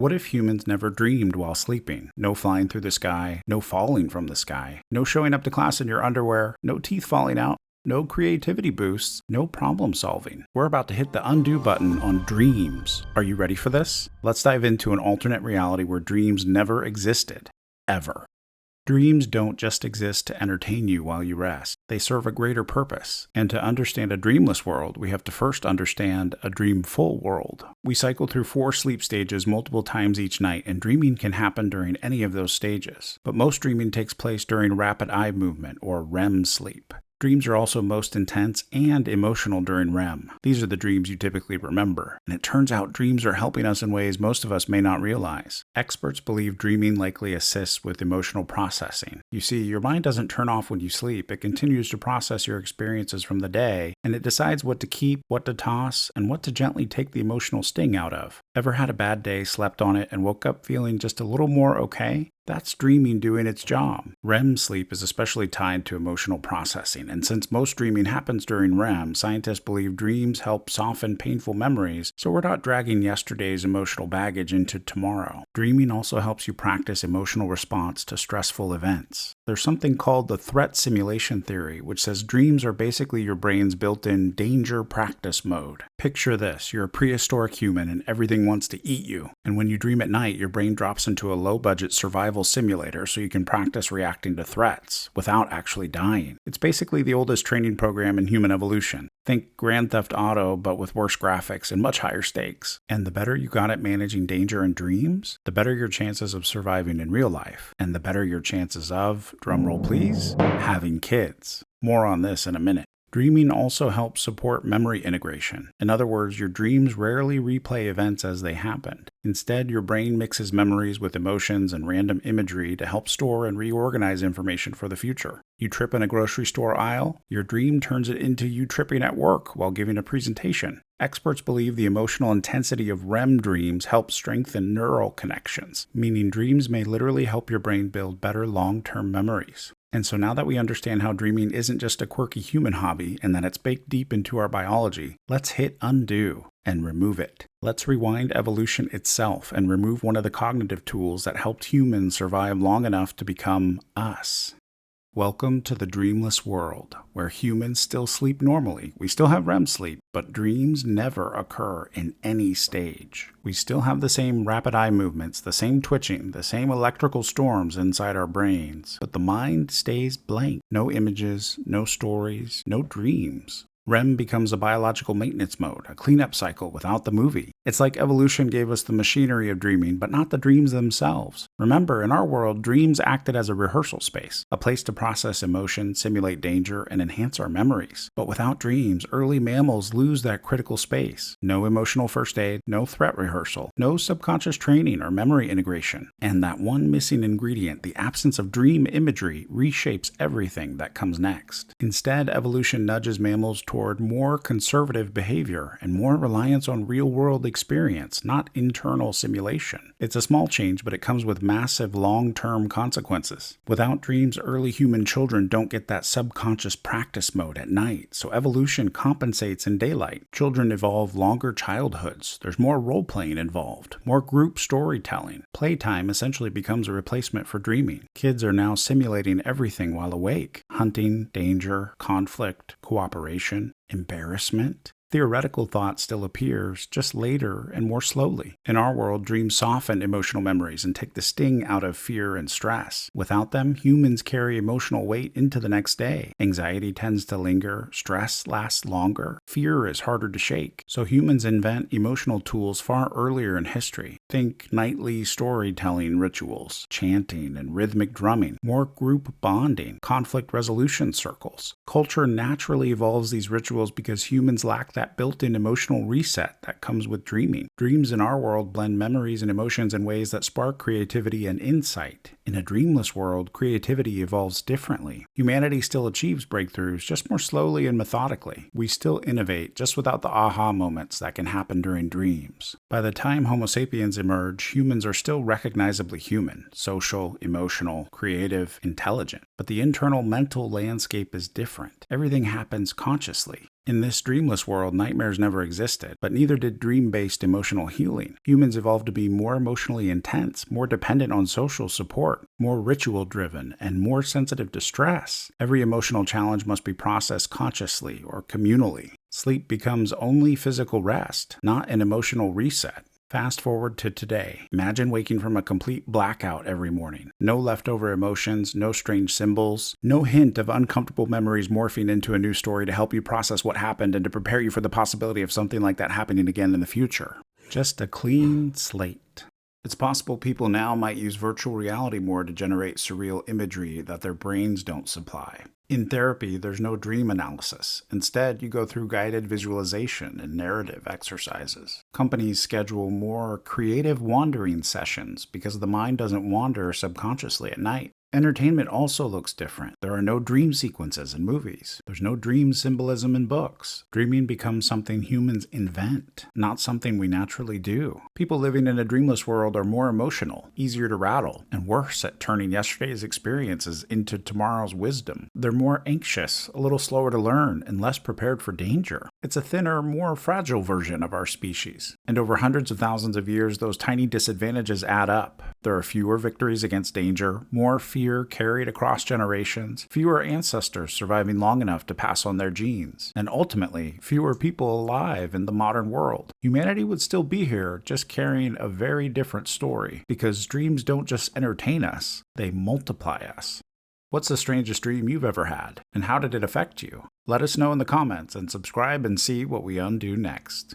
What if humans never dreamed while sleeping? No flying through the sky, no falling from the sky, no showing up to class in your underwear, no teeth falling out, no creativity boosts, no problem solving. We're about to hit the undo button on dreams. Are you ready for this? Let's dive into an alternate reality where dreams never existed. Ever. Dreams don't just exist to entertain you while you rest. They serve a greater purpose. And to understand a dreamless world, we have to first understand a dreamful world. We cycle through 4 sleep stages multiple times each night, and dreaming can happen during any of those stages. But most dreaming takes place during rapid eye movement, or REM sleep. Dreams are also most intense and emotional during REM. These are the dreams you typically remember, and it turns out dreams are helping us in ways most of us may not realize. Experts believe dreaming likely assists with emotional processing. You see, your mind doesn't turn off when you sleep. It continues to process your experiences from the day, and it decides what to keep, what to toss, and what to gently take the emotional sting out of. Ever had a bad day, slept on it, and woke up feeling just a little more okay? That's dreaming doing its job. REM sleep is especially tied to emotional processing, and since most dreaming happens during REM, scientists believe dreams help soften painful memories, so we're not dragging yesterday's emotional baggage into tomorrow. Dreaming also helps you practice emotional response to stressful events. There's something called the threat simulation theory, which says dreams are basically your brain's built-in danger practice mode. Picture this, you're a prehistoric human and everything wants to eat you. And when you dream at night, your brain drops into a low-budget survival simulator so you can practice reacting to threats without actually dying. It's basically the oldest training program in human evolution. Think Grand Theft Auto, but with worse graphics and much higher stakes. And the better you got at managing danger in dreams, the better your chances of surviving in real life. And the better your chances of, drumroll please, having kids. More on this in a minute. Dreaming also helps support memory integration. In other words, your dreams rarely replay events as they happened. Instead, your brain mixes memories with emotions and random imagery to help store and reorganize information for the future. You trip in a grocery store aisle, your dream turns it into you tripping at work while giving a presentation. Experts believe the emotional intensity of REM dreams helps strengthen neural connections, meaning dreams may literally help your brain build better long-term memories. And so now that we understand how dreaming isn't just a quirky human hobby and that it's baked deep into our biology, let's hit undo and remove it. Let's rewind evolution itself and remove one of the cognitive tools that helped humans survive long enough to become us. Welcome to the dreamless world, where humans still sleep normally. We still have REM sleep, but dreams never occur in any stage. We still have the same rapid eye movements, the same twitching, the same electrical storms inside our brains, but the mind stays blank. No images, no stories, no dreams. REM becomes a biological maintenance mode, a cleanup cycle without the movie. It's like evolution gave us the machinery of dreaming, but not the dreams themselves. Remember, in our world, dreams acted as a rehearsal space, a place to process emotion, simulate danger, and enhance our memories. But without dreams, early mammals lose that critical space. No emotional first aid, no threat rehearsal, no subconscious training or memory integration. And that one missing ingredient, the absence of dream imagery, reshapes everything that comes next. Instead, evolution nudges mammals toward more conservative behavior and more reliance on real-world experience, not internal simulation. It's a small change, but it comes with massive long-term consequences. Without dreams, early human children don't get that subconscious practice mode at night, so evolution compensates in daylight. Children evolve longer childhoods. There's more role-playing involved, more group storytelling. Playtime essentially becomes a replacement for dreaming. Kids are now simulating everything while awake: hunting, danger, conflict, cooperation, embarrassment. Theoretical thought still appears, just later and more slowly. In our world, dreams soften emotional memories and take the sting out of fear and stress. Without them, humans carry emotional weight into the next day. Anxiety tends to linger, stress lasts longer, fear is harder to shake. So humans invent emotional tools far earlier in history. Think nightly storytelling rituals, chanting and rhythmic drumming, more group bonding, conflict resolution circles. Culture naturally evolves these rituals because humans lack that built-in emotional reset that comes with dreaming. Dreams in our world blend memories and emotions in ways that spark creativity and insight. In a dreamless world, creativity evolves differently. Humanity still achieves breakthroughs, just more slowly and methodically. We still innovate, just without the aha moments that can happen during dreams. By the time Homo sapiens emerge, humans are still recognizably human: social, emotional, creative, intelligent. But the internal mental landscape is different. Everything happens consciously. In this dreamless world, nightmares never existed, but neither did dream-based emotional healing. Humans evolved to be more emotionally intense, more dependent on social support, more ritual-driven, and more sensitive to stress. Every emotional challenge must be processed consciously or communally. Sleep becomes only physical rest, not an emotional reset. Fast forward to today. Imagine waking from a complete blackout every morning. No leftover emotions, no strange symbols, no hint of uncomfortable memories morphing into a new story to help you process what happened and to prepare you for the possibility of something like that happening again in the future. Just a clean slate. It's possible people now might use virtual reality more to generate surreal imagery that their brains don't supply. In therapy, there's no dream analysis. Instead, you go through guided visualization and narrative exercises. Companies schedule more creative wandering sessions because the mind doesn't wander subconsciously at night. Entertainment also looks different. There are no dream sequences in movies. There's no dream symbolism in books. Dreaming becomes something humans invent, not something we naturally do. People living in a dreamless world are more emotional, easier to rattle, and worse at turning yesterday's experiences into tomorrow's wisdom. They're more anxious, a little slower to learn, and less prepared for danger. It's a thinner, more fragile version of our species. And over hundreds of thousands of years, those tiny disadvantages add up. There are fewer victories against danger, more fear carried across generations, fewer ancestors surviving long enough to pass on their genes, and ultimately, fewer people alive in the modern world. Humanity would still be here, just carrying a very different story, because dreams don't just entertain us, they multiply us. What's the strangest dream you've ever had, and how did it affect you? Let us know in the comments and subscribe and see what we undo next.